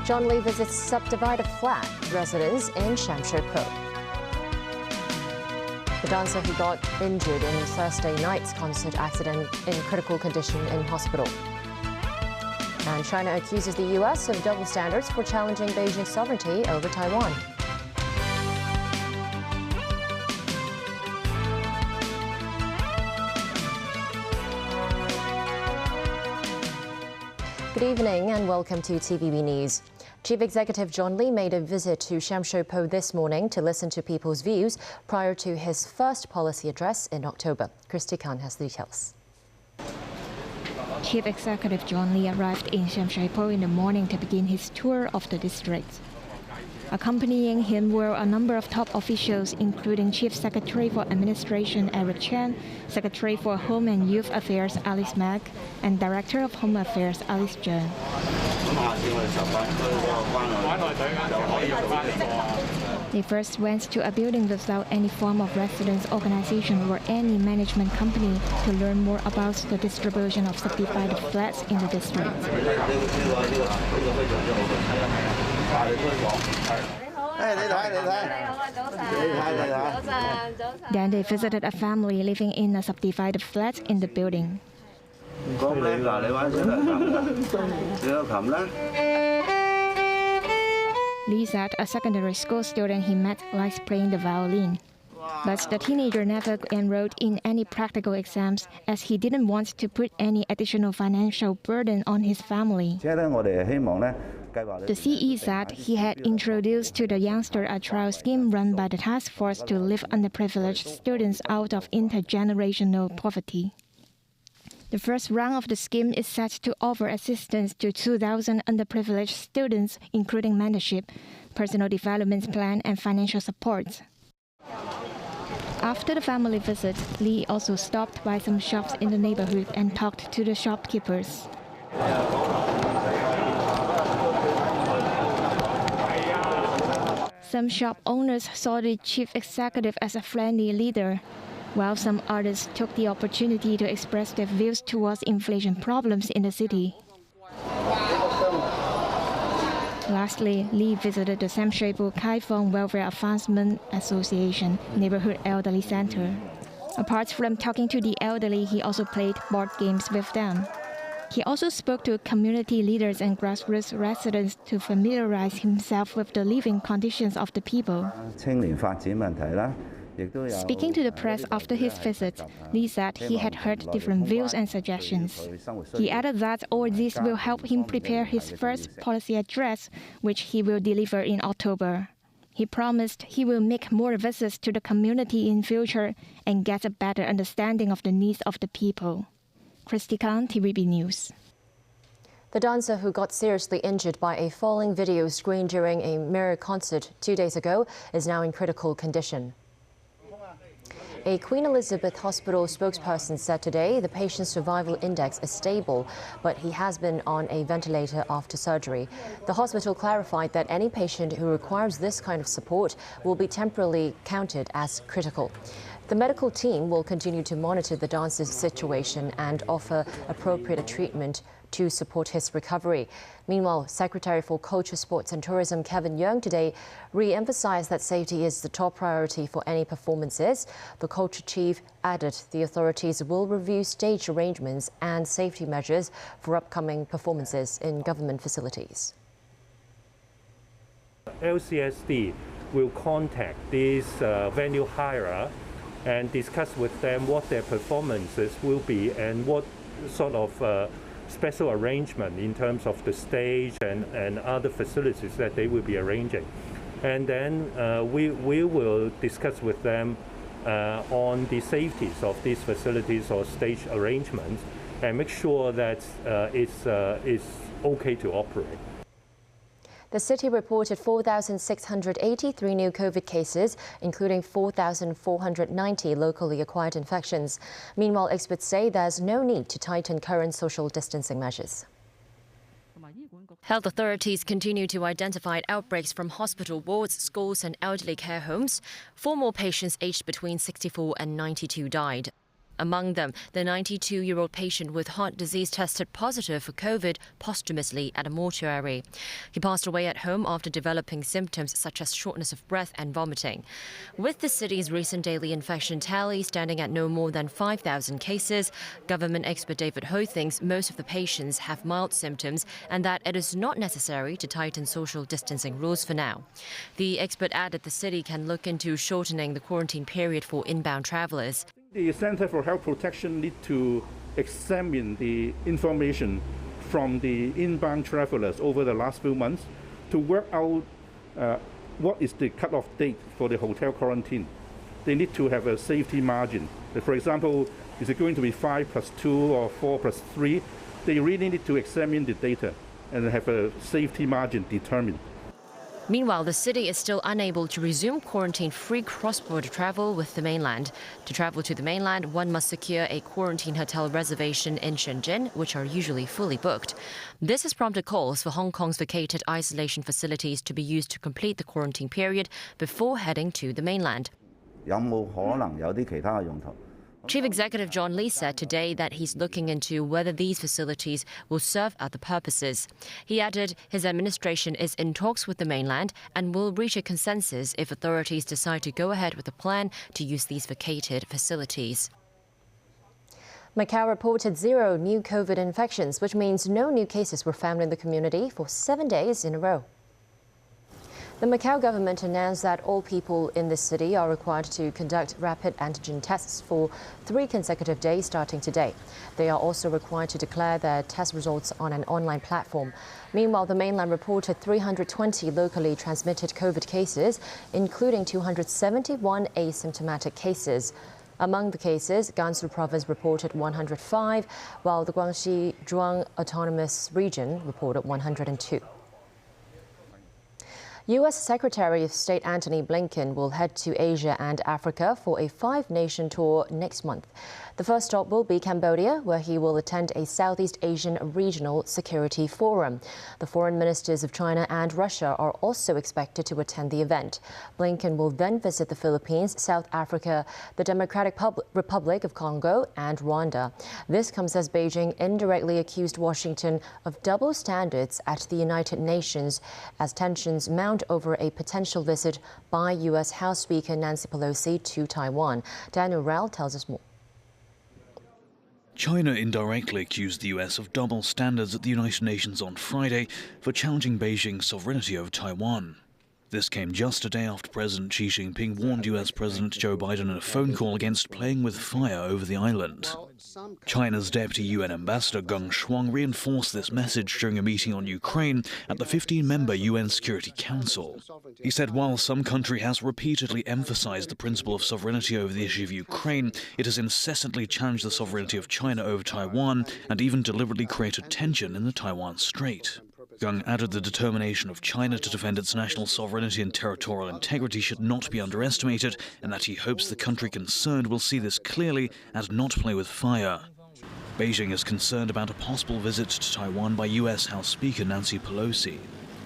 John Lee visits subdivided flat residence in Shenzhen. The dancer who got injured in Thursday night's concert accident in critical condition in hospital. And China accuses the US of double standards for challenging Beijing's sovereignty over Taiwan. Good evening and welcome to TVB News. Chief Executive John Lee made a visit to Shenzhen this morning to listen to people's views prior to his first policy address in October. Christy Khan has the details. Chief Executive John Lee arrived in Shenzhen in the morning to begin his tour of the district. Accompanying him were a number of top officials, including Chief Secretary for Administration Eric Chen, Secretary for Home and Youth Affairs Alice Mack, and Director of Home Affairs Alice Zheng. They first went to a building without any form of residence organization or any management company to learn more about the distribution of subdivided flats in the district. Then they visited a family living in a subdivided flat in the building. Lee said a secondary school student he met likes playing the violin. But the teenager never enrolled in any practical exams as he didn't want to put any additional financial burden on his family. The CE said he had introduced to the youngster a trial scheme run by the task force to lift underprivileged students out of intergenerational poverty. The first round of the scheme is set to offer assistance to 2,000 underprivileged students, including mentorship, personal development plan, and financial support. After the family visit, Lee also stopped by some shops in the neighborhood and talked to the shopkeepers. Some shop owners saw the chief executive as a friendly leader, while some others took the opportunity to express their views towards inflation problems in the city. Lastly, Lee visited the Shenzhen Kaifeng Welfare Advancement Association Neighborhood Elderly Center. Apart from talking to the elderly, he also played board games with them. He also spoke to community leaders and grassroots residents to familiarize himself with the living conditions of the people. Speaking to the press after his visit, Lee said he had heard different views and suggestions. He added that all this will help him prepare his first policy address, which he will deliver in October. He promised he will make more visits to the community in future and get a better understanding of the needs of the people. Christy Khan, TVB News. The dancer who got seriously injured by a falling video screen during a mirror concert 2 days ago is now in critical condition. A Queen Elizabeth Hospital spokesperson said today the patient's survival index is stable, but he has been on a ventilator after surgery. The hospital clarified that any patient who requires this kind of support will be temporarily counted as critical. The medical team will continue to monitor the dancer's situation and offer appropriate treatment to support his recovery. Meanwhile, Secretary for Culture, Sports and Tourism Kevin Yeung today re-emphasized that safety is the top priority for any performances. The culture chief added the authorities will review stage arrangements and safety measures for upcoming performances in government facilities. LCSD will contact this venue hirer and discuss with them what their performances will be and what sort of special arrangement in terms of the stage and other facilities that they will be arranging. And then we will discuss with them on the safeties of these facilities or stage arrangements and make sure that it's okay to operate. The city reported 4,683 new COVID cases, including 4,490 locally acquired infections. Meanwhile, experts say there's no need to tighten current social distancing measures. Health authorities continue to identify outbreaks from hospital wards, schools and elderly care homes. 4 more patients aged between 64 and 92 died. Among them, the 92-year-old patient with heart disease tested positive for COVID posthumously at a mortuary. He passed away at home after developing symptoms such as shortness of breath and vomiting. With the city's recent daily infection tally standing at no more than 5,000 cases, government expert David Ho thinks most of the patients have mild symptoms and that it is not necessary to tighten social distancing rules for now. The expert added the city can look into shortening the quarantine period for inbound travelers. The Center for Health Protection need to examine the information from the inbound travelers over the last few months to work out what is the cutoff date for the hotel quarantine. They need to have a safety margin. For example, is it going to be 5+2 or 4+3? They really need to examine the data and have a safety margin determined. Meanwhile, the city is still unable to resume quarantine-free cross-border travel with the mainland. To travel to the mainland, one must secure a quarantine hotel reservation in Shenzhen, which are usually fully booked. This has prompted calls for Hong Kong's vacated isolation facilities to be used to complete the quarantine period before heading to the mainland. Chief Executive John Lee said today that he's looking into whether these facilities will serve other purposes. He added his administration is in talks with the mainland and will reach a consensus if authorities decide to go ahead with the plan to use these vacated facilities. Macau reported 0 new COVID infections, which means no new cases were found in the community for 7 days in a row. The Macau government announced that all people in the city are required to conduct rapid antigen tests for 3 consecutive days starting today. They are also required to declare their test results on an online platform. Meanwhile, the mainland reported 320 locally transmitted COVID cases, including 271 asymptomatic cases. Among the cases, Gansu province reported 105, while the Guangxi Zhuang Autonomous Region reported 102. U.S. Secretary of State Antony Blinken will head to Asia and Africa for a 5-nation tour next month. The first stop will be Cambodia, where he will attend a Southeast Asian Regional Security Forum. The foreign ministers of China and Russia are also expected to attend the event. Blinken will then visit the Philippines, South Africa, the Democratic Republic of Congo, and Rwanda. This comes as Beijing indirectly accused Washington of double standards at the United Nations as tensions mount over a potential visit by U.S. House Speaker Nancy Pelosi to Taiwan. Daniel Rao tells us more. China indirectly accused the U.S. of double standards at the United Nations on Friday for challenging Beijing's sovereignty over Taiwan. This came just a day after President Xi Jinping warned U.S. President Joe Biden in a phone call against playing with fire over the island. China's Deputy UN Ambassador Geng Shuang reinforced this message during a meeting on Ukraine at the 15-member UN Security Council. He said while some country has repeatedly emphasized the principle of sovereignty over the issue of Ukraine, it has incessantly challenged the sovereignty of China over Taiwan and even deliberately created tension in the Taiwan Strait. Geng added the determination of China to defend its national sovereignty and territorial integrity should not be underestimated, and that he hopes the country concerned will see this clearly and not play with fire. Beijing is concerned about a possible visit to Taiwan by U.S. House Speaker Nancy Pelosi.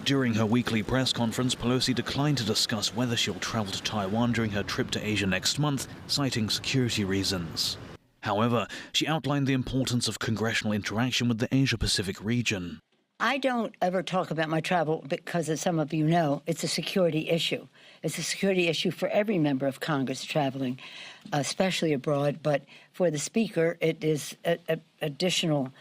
During her weekly press conference, Pelosi declined to discuss whether she'll travel to Taiwan during her trip to Asia next month, citing security reasons. However, she outlined the importance of congressional interaction with the Asia-Pacific region. I don't ever talk about my travel because, as some of you know, it's a security issue. It's a security issue for every member of Congress traveling, especially abroad. But for the Speaker, it is an additional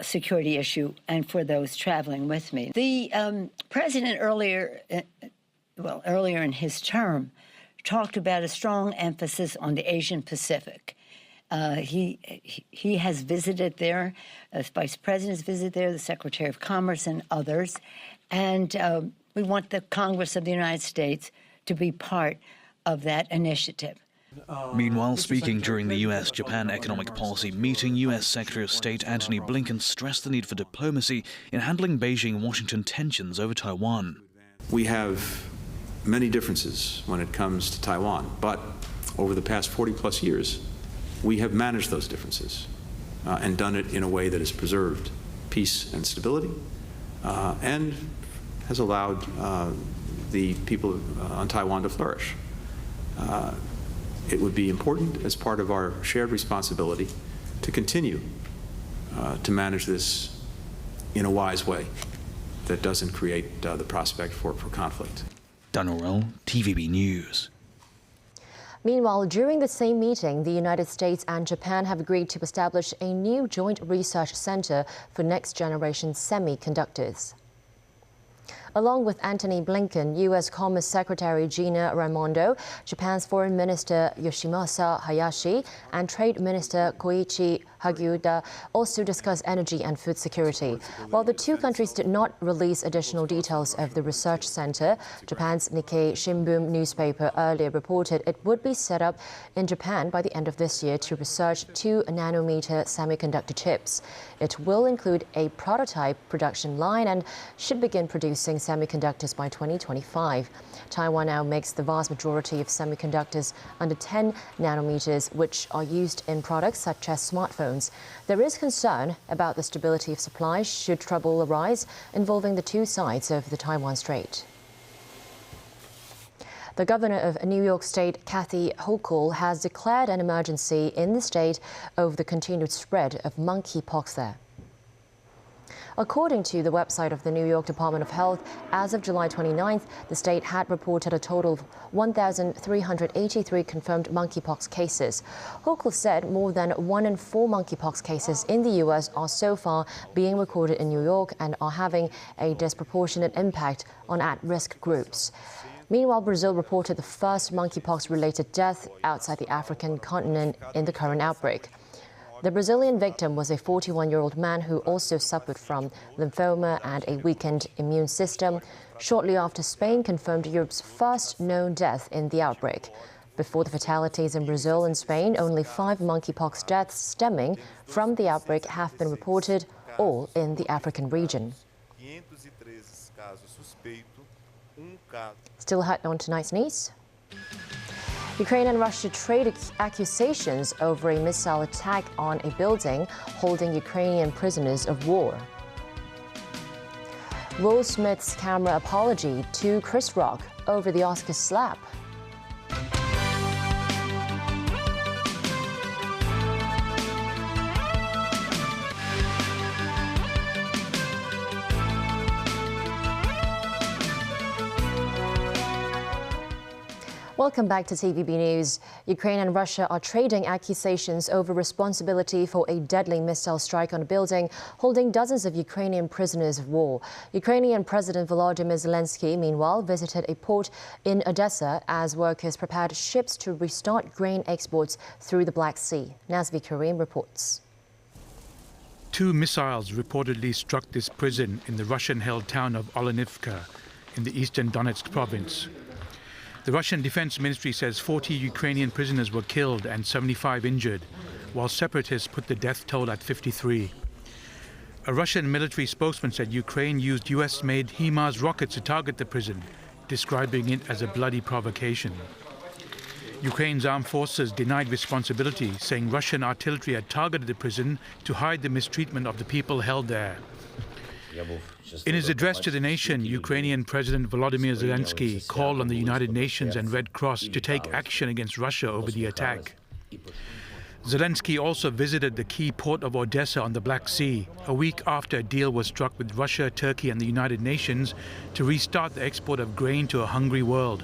security issue, and for those traveling with me. The President earlier in his term, talked about a strong emphasis on the Asian Pacific. He has visited there, the Vice President has visited there, the Secretary of Commerce and others, and we want the Congress of the United States to be part of that initiative. Meanwhile, speaking during the U.S.-Japan economic policy meeting, U.S. Secretary of State Antony Blinken stressed the need for diplomacy in handling Beijing-Washington tensions over Taiwan. We have many differences when it comes to Taiwan, but over the past 40-plus years, we have managed those differences and done it in a way that has preserved peace and stability and has allowed the people on Taiwan to flourish. It would be important as part of our shared responsibility to continue to manage this in a wise way that doesn't create the prospect for conflict. Dunnorell, TVB News. Meanwhile, during the same meeting, the United States and Japan have agreed to establish a new joint research center for next-generation semiconductors. Along with Antony Blinken, U.S. Commerce Secretary Gina Raimondo, Japan's Foreign Minister Yoshimasa Hayashi, and Trade Minister Koichi Hagiuda also discussed energy and food security. While the two countries did not release additional details of the research center, Japan's Nikkei Shimbun newspaper earlier reported it would be set up in Japan by the end of this year to research 2-nanometer semiconductor chips. It will include a prototype production line and should begin producing semiconductors by 2025. Taiwan now makes the vast majority of semiconductors under 10 nanometers, which are used in products such as smartphones. There is concern about the stability of supply should trouble arise involving the two sides of the Taiwan Strait. The governor of New York State, Kathy Hochul, has declared an emergency in the state over the continued spread of monkeypox there. According to the website of the New York Department of Health, as of July 29th, the state had reported a total of 1,383 confirmed monkeypox cases. Hochul said more than 1 in 4 monkeypox cases in the U.S. are so far being recorded in New York and are having a disproportionate impact on at-risk groups. Meanwhile, Brazil reported the first monkeypox-related death outside the African continent in the current outbreak. The Brazilian victim was a 41-year-old man who also suffered from lymphoma and a weakened immune system, shortly after Spain confirmed Europe's first known death in the outbreak. Before the fatalities in Brazil and Spain, only 5 monkeypox deaths stemming from the outbreak have been reported, all in the African region. Still ahead on tonight's news. Ukraine and Russia trade accusations over a missile attack on a building holding Ukrainian prisoners of war. Will Smith's camera apology to Chris Rock over the Oscar slap. Welcome back to TVB News. Ukraine and Russia are trading accusations over responsibility for a deadly missile strike on a building holding dozens of Ukrainian prisoners of war. Ukrainian President Volodymyr Zelensky, meanwhile, visited a port in Odessa as workers prepared ships to restart grain exports through the Black Sea. Nazvi Karim reports. 2 missiles reportedly struck this prison in the Russian-held town of Olenivka in the eastern Donetsk province. The Russian Defense Ministry says 40 Ukrainian prisoners were killed and 75 injured, while separatists put the death toll at 53. A Russian military spokesman said Ukraine used US-made HIMARS rockets to target the prison, describing it as a bloody provocation. Ukraine's armed forces denied responsibility, saying Russian artillery had targeted the prison to hide the mistreatment of the people held there. In his address to the nation, Ukrainian President Volodymyr Zelensky called on the United Nations and Red Cross to take action against Russia over the attack. Zelensky also visited the key port of Odessa on the Black Sea, a week after a deal was struck with Russia, Turkey and the United Nations to restart the export of grain to a hungry world.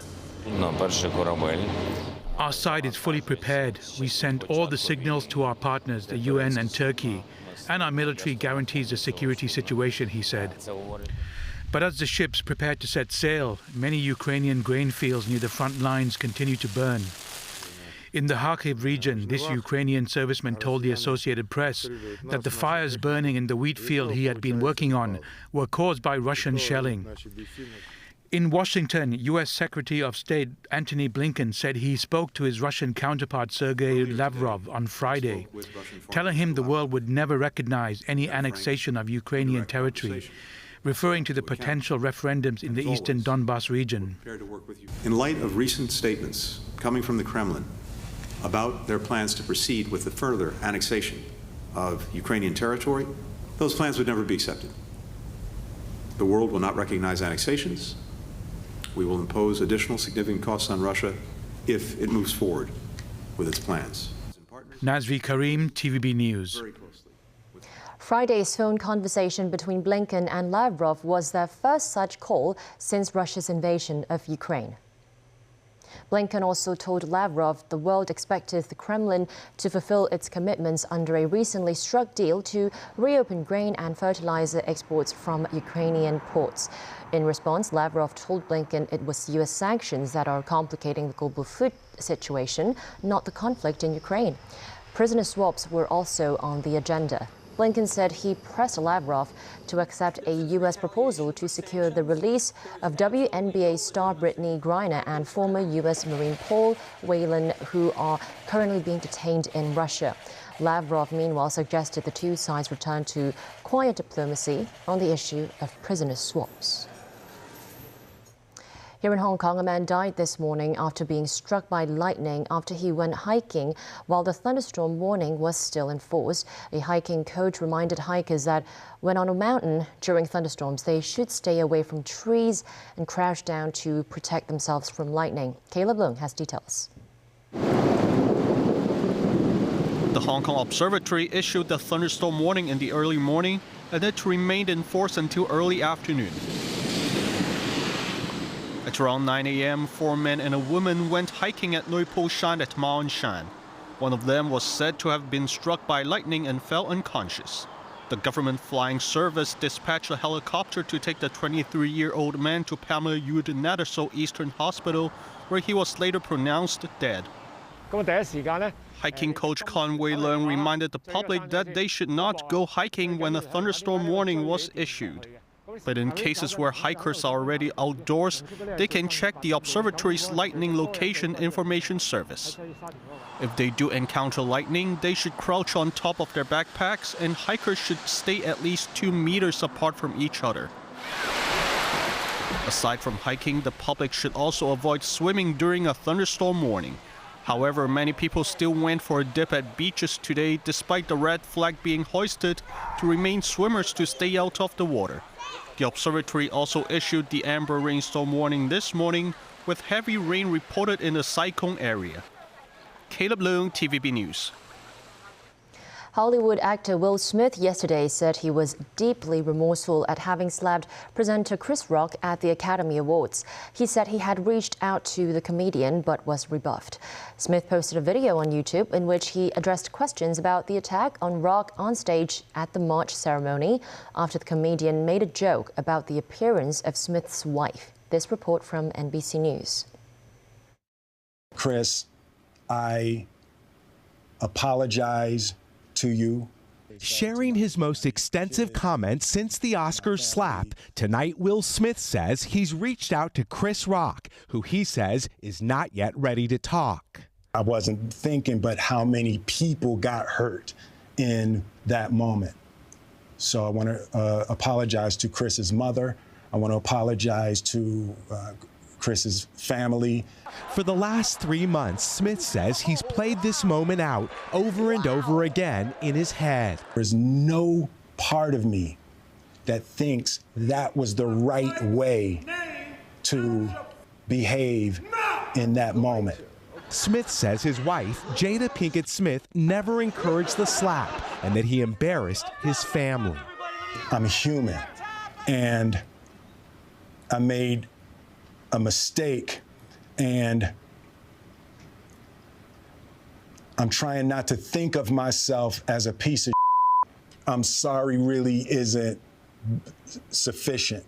Our side is fully prepared. We sent all the signals to our partners, the UN and Turkey, and our military guarantees the security situation, he said. But as the ships prepared to set sail, many Ukrainian grain fields near the front lines continue to burn. In the Kharkiv region, this Ukrainian serviceman told the Associated Press that the fires burning in the wheat field he had been working on were caused by Russian shelling. In Washington, U.S. Secretary of State Antony Blinken said he spoke to his Russian counterpart Sergei Lavrov on Friday, telling him the world would never recognize any annexation of Ukrainian territory, referring to the potential referendums in the eastern Donbas region. In light of recent statements coming from the Kremlin about their plans to proceed with the further annexation of Ukrainian territory, those plans would never be accepted. The world will not recognize annexations. We will impose additional significant costs on Russia if it moves forward with its plans. Nazri Karim, TVB News. Friday's phone conversation between Blinken and Lavrov was their first such call since Russia's invasion of Ukraine. Blinken also told Lavrov the world expected the Kremlin to fulfill its commitments under a recently struck deal to reopen grain and fertilizer exports from Ukrainian ports. In response, Lavrov told Blinken it was U.S. sanctions that are complicating the global food situation, not the conflict in Ukraine. Prisoner swaps were also on the agenda. Blinken said he pressed Lavrov to accept a U.S. proposal to secure the release of WNBA star Brittany Griner and former U.S. Marine Paul Whelan, who are currently being detained in Russia. Lavrov, meanwhile, suggested the two sides return to quiet diplomacy on the issue of prisoner swaps. Here in Hong Kong, a man died this morning after being struck by lightning after he went hiking while the thunderstorm warning was still in force. A hiking coach reminded hikers that when on a mountain during thunderstorms, they should stay away from trees and crouch down to protect themselves from lightning. Caleb Leung has details. The Hong Kong Observatory issued the thunderstorm warning in the early morning, and it remained in force until early afternoon. At around 9 a.m., 4 men and a woman went hiking at Nui Po Shan at Ma On Shan. One of them was said to have been struck by lightning and fell unconscious. The government flying service dispatched a helicopter to take the 23-year-old man to Pamela Yud Nadeso Eastern Hospital, where he was later pronounced dead. Hiking coach Conway Leung reminded the public that they should not go hiking when a thunderstorm warning was issued. But in cases where hikers are already outdoors, they can check the observatory's lightning location information service. If they do encounter lightning, they should crouch on top of their backpacks, and hikers should stay at least 2 meters apart from each other. Aside from hiking, the public should also avoid swimming during a thunderstorm warning. However, many people still went for a dip at beaches today, despite the red flag being hoisted to remind swimmers to stay out of the water. The observatory also issued the amber rainstorm warning this morning, with heavy rain reported in the Sai Kung area. Caleb Leung, TVB News. Hollywood actor Will Smith yesterday said he was deeply remorseful at having slapped presenter Chris Rock at the Academy Awards. He said he had reached out to the comedian but was rebuffed. Smith posted a video on YouTube in which he addressed questions about the attack on Rock on stage at the March ceremony after the comedian made a joke about the appearance of Smith's wife. This report from NBC News. Chris, I apologize to you. Sharing his most extensive comments since the Oscars slap, tonight Will Smith says he's reached out to Chris Rock, who he says is not yet ready to talk. I wasn't thinking, but how many people got hurt in that moment. So I want to apologize to Chris's mother. I want to apologize to Chris's family. For the last 3 months, Smith says he's played this moment out over and over again in his head. There's no part of me that thinks that was the right way to behave in that moment. Smith says his wife, Jada Pinkett Smith, never encouraged the slap and that he embarrassed his family. I'm human, and I made a mistake, and I'm trying not to think of myself as a piece of shit. I'm sorry really isn't sufficient.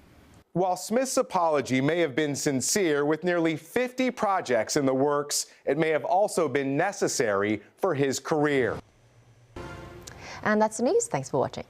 While Smith's apology may have been sincere, with nearly 50 projects in the works, it may have also been necessary for his career. And that's the news. Thanks for watching.